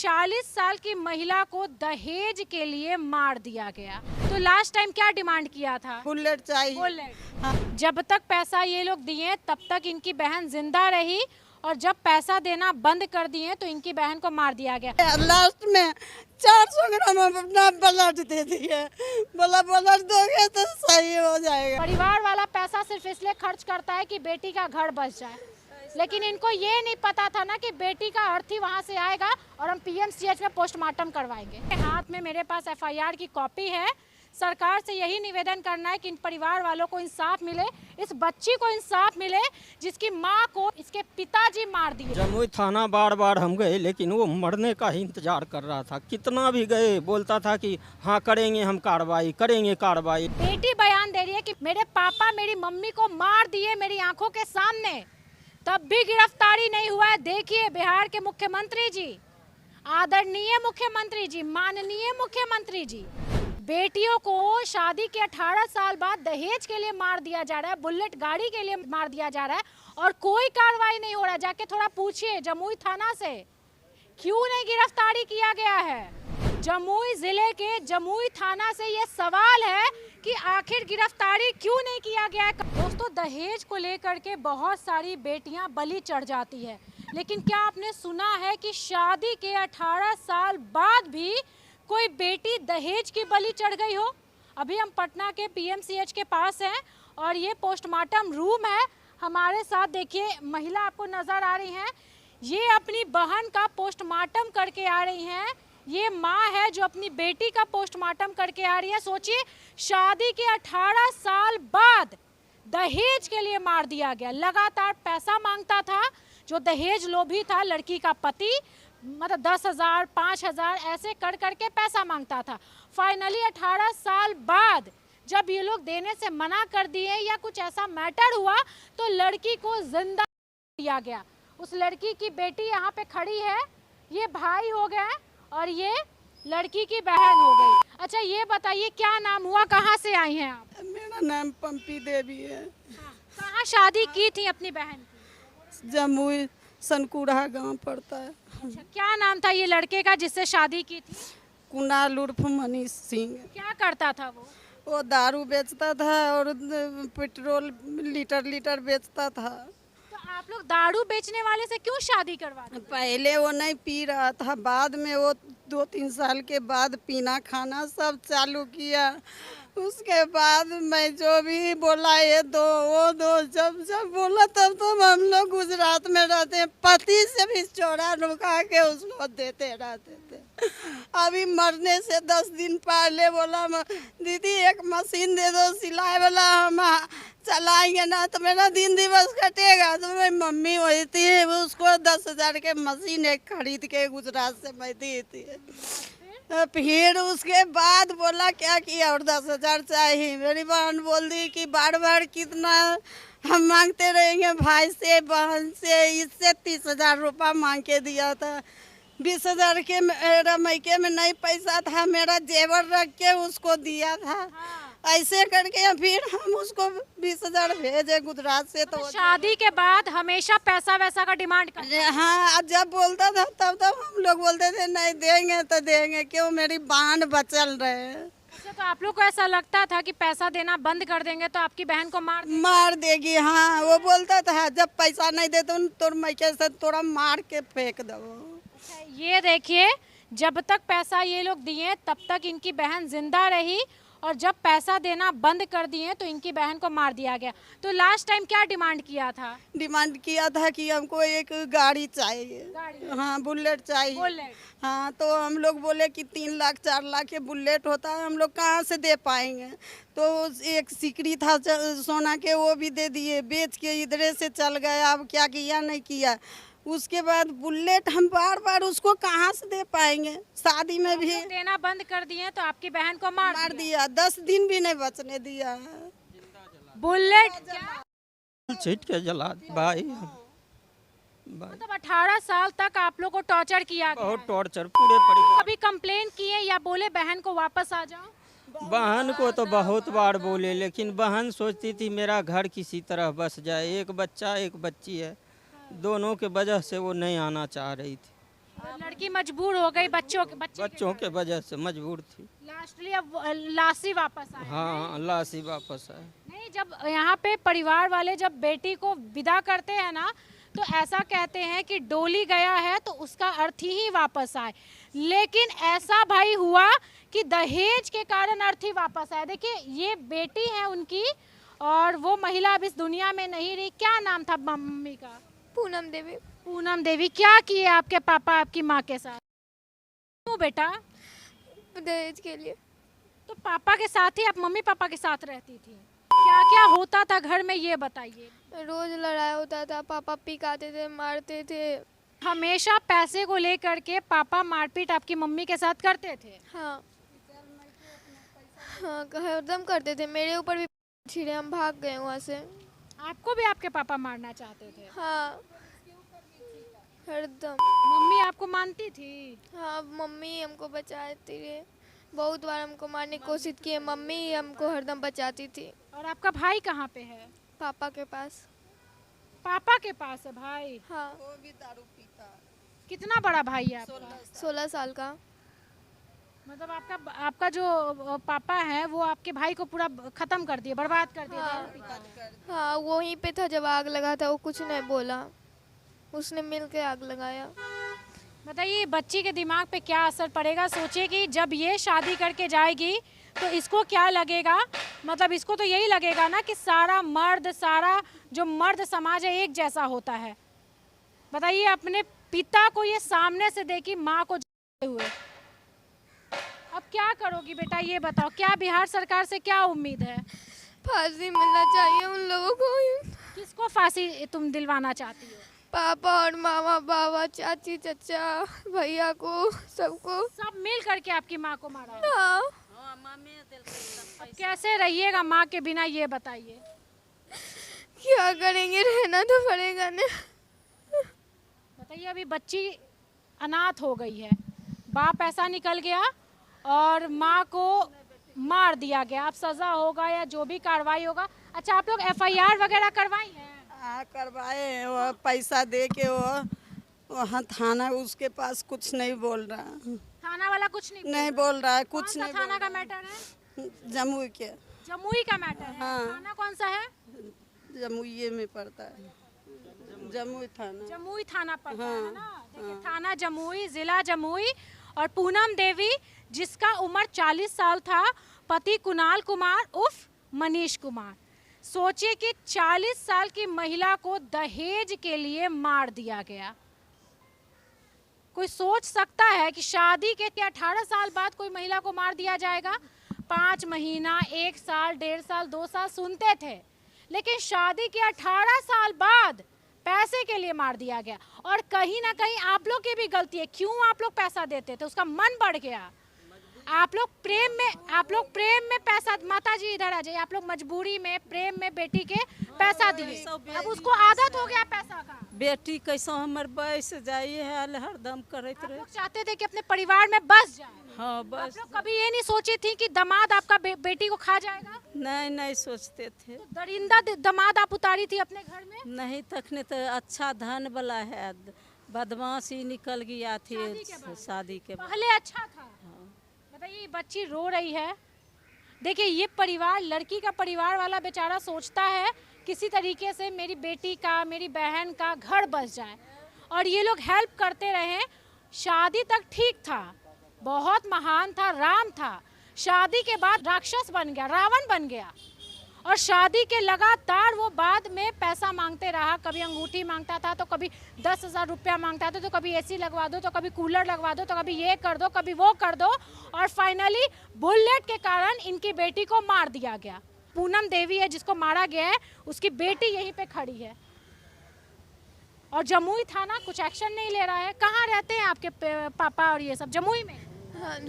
40 साल की महिला को दहेज के लिए मार दिया गया। तो लास्ट टाइम क्या डिमांड किया था? बुलेट चाहिए। बुलेट। हाँ। जब तक पैसा ये लोग दिए तब तक इनकी बहन जिंदा रही और जब पैसा देना बंद कर दिए तो इनकी बहन को मार दिया गया। लास्ट में 400 ग्राम अपना ब्लड दे दिए, बोला ब्लड दोगे तो सही हो जाएगा। परिवार वाला पैसा सिर्फ इसलिए खर्च करता है कि बेटी का घर बच जाए, लेकिन इनको ये नहीं पता था ना कि बेटी का अर्थी वहाँ से आएगा और हम पीएमसीएच में पोस्टमार्टम करवाएंगे। हाथ में मेरे पास एफआईआर की कॉपी है। सरकार से यही निवेदन करना है कि इन परिवार वालों को इंसाफ मिले, इस बच्ची को इंसाफ मिले जिसकी माँ को इसके पिताजी मार दिए। जमुई थाना बार बार हम गए, लेकिन वो मरने का ही इंतजार कर रहा था। कितना भी गए बोलता था कि हाँ करेंगे, हम कार्रवाई करेंगे कार्रवाई। बेटी बयान दे रही है कि मेरे पापा मेरी मम्मी को मार दिए मेरी आंखों के सामने, तब भी गिरफ्तारी नहीं हुआ है। देखिए बिहार के मुख्यमंत्री जी, आदरणीय मुख्यमंत्री जी, माननीय मुख्यमंत्री जी, बेटियों को शादी के 18 साल बाद दहेज के लिए मार दिया जा रहा है, बुलेट गाड़ी के लिए मार दिया जा रहा है और कोई कार्रवाई नहीं हो रहा है। जाके थोड़ा पूछिए जमुई थाना से क्यों नहीं गिरफ्तारी किया गया है। जमुई जिले के जमुई थाना से ये सवाल है कि आखिर गिरफ्तारी क्यों नहीं किया गया है। दोस्तों, दहेज को लेकर के बहुत सारी बेटियां बलि चढ़ जाती है, लेकिन क्या आपने सुना है कि शादी के 18 साल बाद भी कोई बेटी दहेज की बलि चढ़ गई हो? अभी हम पटना के पीएमसीएच के पास हैं और ये पोस्टमार्टम रूम है। हमारे साथ देखिए महिला आपको नजर आ रही हैं, ये अपनी बहन का पोस्टमार्टम करके आ रही हैं। ये माँ है जो अपनी बेटी का पोस्टमार्टम करके आ रही है। सोचिए, शादी के 18 साल बाद दहेज के लिए मार दिया गया। लगातार पैसा मांगता था, जो दहेज लोभी था लड़की का पति, मतलब 10,000 5,000 ऐसे कर करके पैसा मांगता था। फाइनली 18 साल बाद जब ये लोग देने से मना कर दिए या कुछ ऐसा मैटर हुआ तो लड़की को जिंदा दिया गया। उस लड़की की बेटी यहाँ पे खड़ी है, ये भाई हो गए और ये लड़की की बहन हो गई। अच्छा ये बताइए क्या नाम हुआ, कहाँ से आई हैं आप? मेरा नाम पंपी देवी है। कहाँ शादी की थी अपनी बहन की? जमुई सनकुड़ा गांव पड़ता है। अच्छा, क्या नाम था ये लड़के का जिससे शादी की थी? कुणाल उर्फ मनीष सिंह। क्या करता था वो दारू बेचता था और पेट्रोल लीटर बेचता था। तो आप लोग दारू बेचने वाले से क्यों शादी करवाते? पहले वो नहीं पी रहा था, बाद में वो 2-3 साल के बाद पीना खाना सब चालू किया। उसके बाद मैं जो भी बोला ये दो वो दो, जब बोला तब तो हम लोग गुजरात में रहते हैं, पति से भी चोरा रुका के उसको देते रहते थे। अभी मरने से 10 दिन पहले बोला दीदी एक मशीन दे दो सिलाई वाला, हम चलाएंगे ना तो मेरा दिन दिवस कटेगा। तो मेरी मम्मी वही थी, उसको 10,000 के मशीन एक खरीद के गुजरात से मैं दी थी। फिर उसके बाद बोला क्या किया और 10,000 चाहिए। मेरी बहन बोल दी कि बार बार कितना हम मांगते रहेंगे, भाई से बहन से, इससे 30,000 रुपया मांग के दिया था। 20,000 के मेरा मैके में नहीं पैसा था, मेरा जेवर रख के उसको दिया था। ऐसे करके फिर हम उसको 20,000 भेजे गुजरात से। तो शादी के बाद हमेशा पैसा वैसा का डिमांड करते? हाँ, जब बोलता था तब हम लोग बोलते थे नहीं देंगे तो देंगे, क्यों मेरी बहन बचल रहे। अच्छा, तो आप लोग को ऐसा लगता था कि पैसा देना बंद कर देंगे तो आपकी बहन को मार देगी? हाँ, वो बोलता था जब पैसा नहीं देते तो मैके से थोड़ा मार के फेंक दो। अच्छा, ये देखिए, जब तक पैसा ये लोग दिए तब तक इनकी बहन जिंदा रही और जब पैसा देना बंद कर दिए तो इनकी बहन को मार दिया गया। तो लास्ट टाइम क्या डिमांड किया था? डिमांड किया था कि हमको एक गाड़ी चाहिए। हाँ, बुलेट चाहिए। बुलेट। हाँ, तो हम लोग बोले कि 3 लाख 4 लाख के बुलेट होता है, हम लोग कहाँ से दे पाएंगे। तो एक सिकड़ी था सोना के, वो भी दे दिए, बेच के इधरे से चल गए। अब क्या किया नहीं किया। उसके बाद बुलेट हम बार बार उसको कहाँ से दे पाएंगे। शादी में भी देना बंद कर दिए तो आपकी बहन को मार दिया। 10 दिन भी नहीं बचने दिया। बुलेट छीट के जला भाई। मतलब 18 साल तक आप लोग को टॉर्चर किया गया? बहुत टॉर्चर पूरे परिवार। कभी कंप्लेन किए या बोले बहन को वापस आ जाओ? बहन को तो बहुत बार बोले, लेकिन बहन सोचती थी मेरा घर किसी तरह बस जाए। एक बच्चा एक बच्ची है, दोनों के वजह से वो नहीं आना चाह रही थी। लड़की मजबूर हो गई बच्चों बच्चों के वजह से मजबूर थी। लास्टली अब लाशी वापस आए। हाँ, लाश ही वापस आए। नहीं, जब यहाँ पे परिवार वाले जब बेटी को विदा करते हैं ना, तो ऐसा कहते हैं कि डोली गया है तो उसका अर्थी ही वापस आए, लेकिन ऐसा भाई हुआ कि दहेज के कारण अर्थी वापस आए। देखिए, ये बेटी है उनकी और वो महिला अब इस दुनिया में नहीं रही। क्या नाम था मम्मी का? पूनम देवी। पूनम देवी। क्या किए आपके पापा आपकी माँ के साथ? क्यों बेटा? दहेज के लिए। तो पापा के साथ ही आप मम्मी पापा के साथ रहती थी? क्या क्या होता था घर में, ये बताइए। रोज लड़ाई होता था, पापा पिकाते थे, मारते थे। हमेशा पैसे को लेकर के पापा मारपीट आपकी मम्मी के साथ करते थे? हाँ हाँ, हरदम करते थे। मेरे ऊपर भी छिड़े, हम भाग गए वहाँ से। आपको भी आपके पापा मारना चाहते थे? हाँ, हरदम। मम्मी आपको मानती थी? हाँ, मम्मी हमको बचाती रही। बहुत बार हमको मारने की कोशिश की है, मम्मी ही हमको हरदम बचाती थी। और आपका भाई कहाँ पे है? पापा के पास। पापा के पास है भाई? हाँ। वो भी दारू पीता। कितना बड़ा भाई है आपका? 16 साल का। मतलब आपका जो पापा है वो आपके भाई को पूरा खत्म कर दिया, बर्बाद कर दिया। हाँ। दारू पीता। हाँ, वहीं पे था जब आग लगा था। वो कुछ नहीं बोला, उसने मिल के आग लगाया। बताइए, बच्ची के दिमाग पे क्या असर पड़ेगा? सोचिए कि जब ये शादी करके जाएगी तो इसको क्या लगेगा। मतलब इसको तो यही लगेगा ना कि सारा जो मर्द समाज है एक जैसा होता है। बताइए, अपने पिता को ये सामने से देखी, माँ को हुए, अब क्या करोगी बेटा, ये बताओ। क्या बिहार सरकार से क्या उम्मीद है? फांसी मिलना चाहिए उन लोगों को। किसको फांसी तुम दिलवाना चाहती हो? पापा और मामा, बाबा, चाची, चचा, भैया को, सबको। सब मिल करके आपकी माँ को मारा है? हाँ। अब कैसे रहिएगा माँ के बिना, ये बताइए। क्या करेंगे, रहना तो पड़ेगा ना। बताइए, अभी बच्ची अनाथ हो गई है, बाप ऐसा निकल गया और माँ को मार दिया गया। अब सजा होगा या जो भी कार्रवाई होगा। अच्छा, आप लोग FIR वगैरह करवाई है? हाँ, करवाए हैं। वो पैसा दे के वो वहाँ थाना, उसके पास कुछ नहीं बोल रहा। थाना वाला कुछ नहीं बोल रहा है, कुछ कौन सा नहीं थाना बोल का मैटर है? रहा। जमुई के। जमुई का मैटर है? हाँ। थाना कौन सा है? जमुई में पड़ता है, जमुई थाना। जमुई थाना पड़ता है हाँ, ना। देखिए, थाना जमुई, जिला जमुई। और पूनम देवी, जिसका उम्र 40 साल था, पति कुणाल कुमार उर्फ मनीष कुमार। सोचिए कि 40 साल की महिला को दहेज के लिए मार दिया गया। कोई सोच सकता है कि शादी के 18 साल बाद कोई महिला को मार दिया जाएगा? 5 महीना, 1 साल, 1.5 साल, 2 साल सुनते थे, लेकिन शादी के 18 साल बाद पैसे के लिए मार दिया गया। और कहीं ना कहीं आप लोग की भी गलती है। क्यों आप लोग पैसा देते थे? उसका मन बढ़ गया। आप लोग प्रेम में पैसा, माता जी इधर आ जाइए, आप लोग मजबूरी में, प्रेम में बेटी के पैसा दिए। अब उसको आदत हो गया पैसा का। बेटी कैसा हमर बस जाइए है, हरदम करते आप रहे। लोग चाहते थे कि अपने परिवार में बस जाए। हाँ, आप बस। लोग कभी ये नहीं सोची थी कि दामाद आपका बेटी को खा जाएगा? नहीं सोचते थे। तो दरिंदा दामाद आप उतारी थी अपने घर में? नहीं, तखने तो अच्छा धन वाला है, बदमाशी निकल गया थी शादी के बाद। पहले अच्छा था। बताइए, बच्ची रो रही है। देखिए, ये परिवार, लड़की का परिवार वाला बेचारा सोचता है किसी तरीके से मेरी बेटी का, मेरी बहन का घर बस जाए, और ये लोग हेल्प करते रहे। शादी तक ठीक था, बहुत महान था, राम था। शादी के बाद राक्षस बन गया, रावण बन गया। और शादी के लगातार वो बाद में पैसा मांगते रहा। कभी अंगूठी मांगता था, तो कभी 10,000 रुपया मांगता था, तो कभी AC लगवा दो, तो कभी कूलर लगवा दो, तो कभी ये कर दो, कभी वो कर दो। और फाइनली बुलेट के कारण इनकी बेटी को मार दिया गया। पूनम देवी है जिसको मारा गया है, उसकी बेटी यहीं पे खड़ी है और जमुई थाना कुछ एक्शन नहीं ले रहा है। कहाँ रहते हैं आपके पापा और ये सब? जमुई में? हाँ,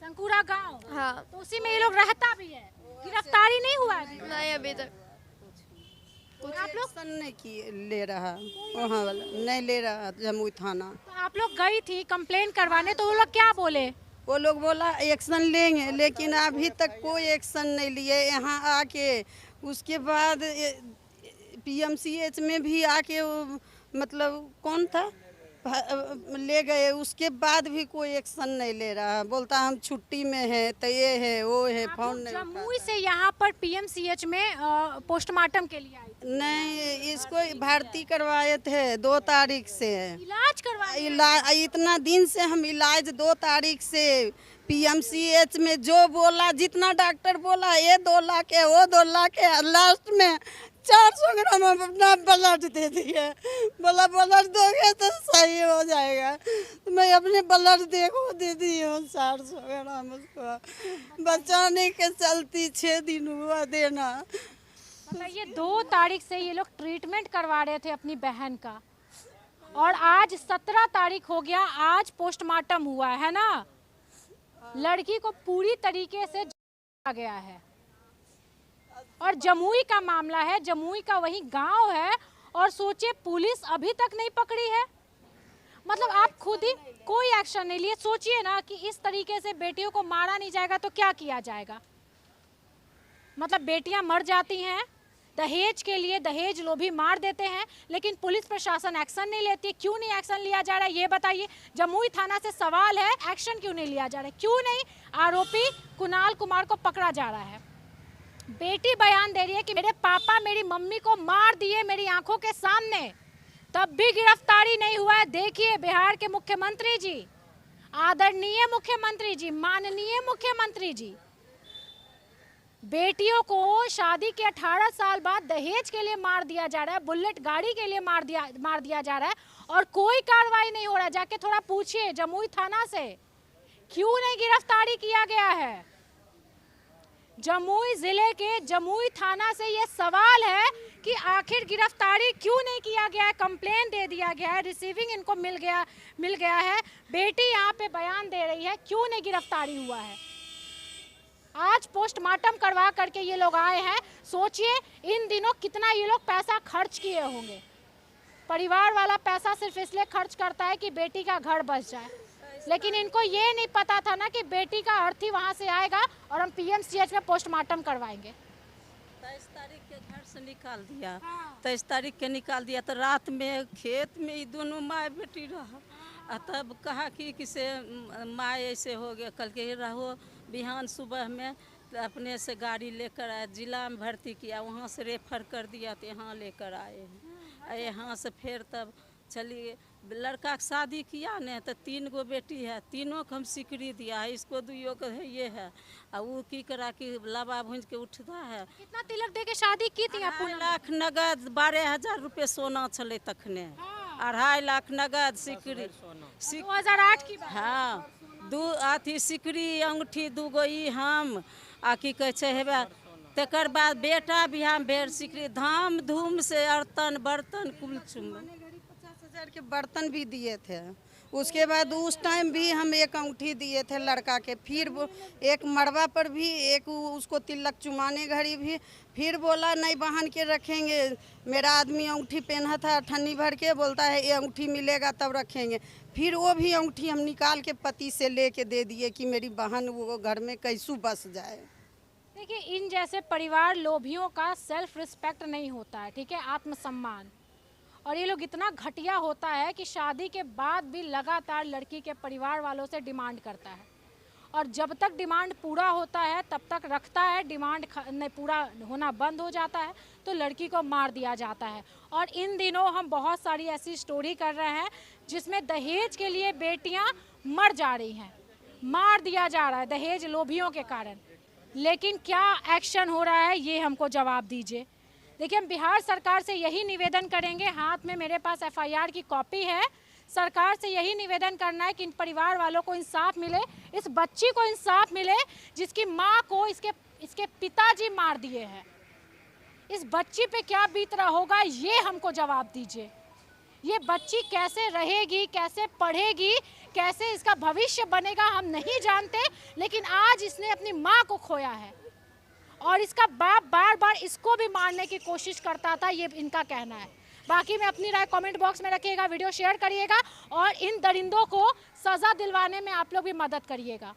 संकुरा गांव। हाँ। तो उसी में ये लोग रहता भी है। गिरफ्तारी नहीं हुआ अभी? नहीं, अभी तक। कुछ एक्शन नहीं ले रहा वहाँ वाला, नहीं ले रहा जमुई थाना। तो आप लोग गई थी कंप्लेन करवाने, तो वो लोग क्या बोले? वो लोग बोला एक्शन लेंगे, लेकिन अभी तक कोई एक्शन नहीं लिए। यहाँ आके उसके बाद PMCH में भी आके मतलब कौन था ले गए, उसके बाद भी कोई एक्शन नहीं ले रहा। बोलता हम छुट्टी में है, तो ये है वो है, फोन नहीं जमुई से यहाँ पर पीएमसीएच में पोस्टमार्टम के लिए आई थी। नहीं, इसको भर्ती करवाए थे 2 तारीख से। इलाज करवाया इतना दिन से हम इलाज 2 तारीख से पीएमसीएच में जो बोला, जितना डॉक्टर बोला, ये 2 लाख है, वो 2 लाख है, लास्ट में 400 ग्राम हम अपना ब्लड दे दिए। बोला ब्लड दोगे तो सही हो जाएगा, तो मैं अपने ब्लड दे दी हूँ 400 ग्राम उसको बचाने के चलती 6 दिन हुआ देना। बताइए 2 तारीख से ये लोग ट्रीटमेंट करवा रहे थे अपनी बहन का, और आज 17 तारीख हो गया, आज पोस्टमार्टम हुआ है ना। लड़की को पूरी तरीके से गया है, और जमुई का मामला है, जमुई का वही गांव है, और सोचिए पुलिस अभी तक नहीं पकड़ी है। मतलब आप खुद ही कोई एक्शन नहीं लिए। सोचिए ना कि इस तरीके से बेटियों को मारा नहीं जाएगा तो क्या किया जाएगा। मतलब बेटियां मर जाती हैं दहेज के लिए, दहेज लोभी मार देते हैं, लेकिन पुलिस प्रशासन एक्शन नहीं लेती। क्यों नहीं एक्शन लिया जा रहा है ये बताइए। जमुई थाना से सवाल है, एक्शन क्यों नहीं लिया जा रहा है, क्यों नहीं आरोपी कुणाल कुमार को पकड़ा जा रहा है। बेटी बयान दे रही है कि मेरे पापा मेरी मम्मी को मार दिए मेरी आंखों के सामने, तब भी गिरफ्तारी नहीं हुआ है। देखिए बिहार के मुख्यमंत्री जी, आदरणीय मुख्यमंत्री जी, माननीय मुख्यमंत्री जी, बेटियों को शादी के 18 साल बाद दहेज के लिए मार दिया जा रहा है, बुलेट गाड़ी के लिए मार दिया जा रहा है, और कोई कार्रवाई नहीं हो रहा है। जाके थोड़ा पूछिए जमुई थाना से क्यों नहीं गिरफ्तारी किया गया है। जमुई जिले के जमुई थाना से ये सवाल है कि आखिर गिरफ्तारी क्यों नहीं किया गया है। कंप्लेन दे दिया गया है, रिसीविंग इनको मिल गया है, बेटी यहाँ पे बयान दे रही है, क्यों नहीं गिरफ्तारी हुआ है। आज पोस्टमार्टम करवा करके ये लोग आए हैं। सोचिए इन दिनों कितना ये लोग पैसा खर्च किए होंगे। परिवार वाला पैसा सिर्फ इसलिए खर्च करता है कि बेटी का घर बच जाए, लेकिन इनको ये नहीं पता था ना कि बेटी का अर्थी वहाँ से आएगा और हम पीएमसीएच में पोस्टमार्टम करवाएंगे। 23 तारीख के घर से निकाल दिया, 23 तारीख के निकाल दिया, तो रात में खेत में ये दोनों माँ बेटी रहा। तब कहा कि किसे माँ ऐसे हो गया, कल के रहो। बिहान सुबह में अपने से गाड़ी लेकर आए, जिला में भर्ती किया, वहाँ से रेफर कर दिया, तो यहाँ लेकर आए हैं। यहाँ से फिर तब चलिए, लड़का का शादी किया ने, तो 3 गो बेटी है, तीनों को हम सिकड़ी दिया है, इसको 2 को है ये है। और वो की करा कि लाबा भूंज के उठता है। कितना तिलक दे के शादी की थी आप? 2.5 लाख नगद, 12,000 रुपये सोना चले तखने। 2.5 लाख नगद सिकड़ी, 2008 की बात। हाँ, 2 अथी सिकड़ी अंगूठी 2 गो ई हम आ की कहे छे हेबे। तकर बाद बेटा बिहार भेड़ सिकड़ी, धाम धूम से बर्तन कुल चुम 50,000 के बर्तन भी दिए थे। उसके बाद उस टाइम भी हम एक अंगूठी दिए थे लड़का के, फिर एक मड़वा पर भी एक उसको तिलक चुमाने घड़ी भी, फिर बोला नहीं बहन के रखेंगे। मेरा आदमी अंगूठी पहना था ठन्नी भर के, बोलता है ये अंगूठी मिलेगा तब रखेंगे। फिर वो भी अंगूठी हम निकाल के पति से लेके दे दिए कि मेरी बहन वो घर में कैसू बस जाए। देखिए इन जैसे परिवार लोभियों का सेल्फ रिस्पेक्ट नहीं होता है, ठीक है, आत्मसम्मान। और ये लोग इतना घटिया होता है कि शादी के बाद भी लगातार लड़की के परिवार वालों से डिमांड करता है, और जब तक डिमांड पूरा होता है तब तक रखता है, डिमांड नहीं पूरा होना बंद हो जाता है तो लड़की को मार दिया जाता है। और इन दिनों हम बहुत सारी ऐसी स्टोरी कर रहे हैं जिसमें दहेज के लिए बेटियां मर जा रही हैं, मार दिया जा रहा है दहेज लोभियों के कारण। लेकिन क्या एक्शन हो रहा है ये हमको जवाब दीजिए। देखिए हम बिहार सरकार से यही निवेदन करेंगे, हाथ में मेरे पास FIR की कॉपी है, सरकार से यही निवेदन करना है कि इन परिवार वालों को इंसाफ मिले, इस बच्ची को इंसाफ मिले जिसकी माँ को इसके पिताजी मार दिए हैं। इस बच्ची पे क्या बीत रहा होगा ये हमको जवाब दीजिए। ये बच्ची कैसे रहेगी, कैसे पढ़ेगी, कैसे इसका भविष्य बनेगा हम नहीं जानते, लेकिन आज इसने अपनी माँ को खोया है और इसका बाप बार बार इसको भी मारने की कोशिश करता था, ये इनका कहना है। बाकी में अपनी राय कमेंट बॉक्स में रखिएगा, वीडियो शेयर करिएगा और इन दरिंदों को सज़ा दिलवाने में आप लोग भी मदद करिएगा।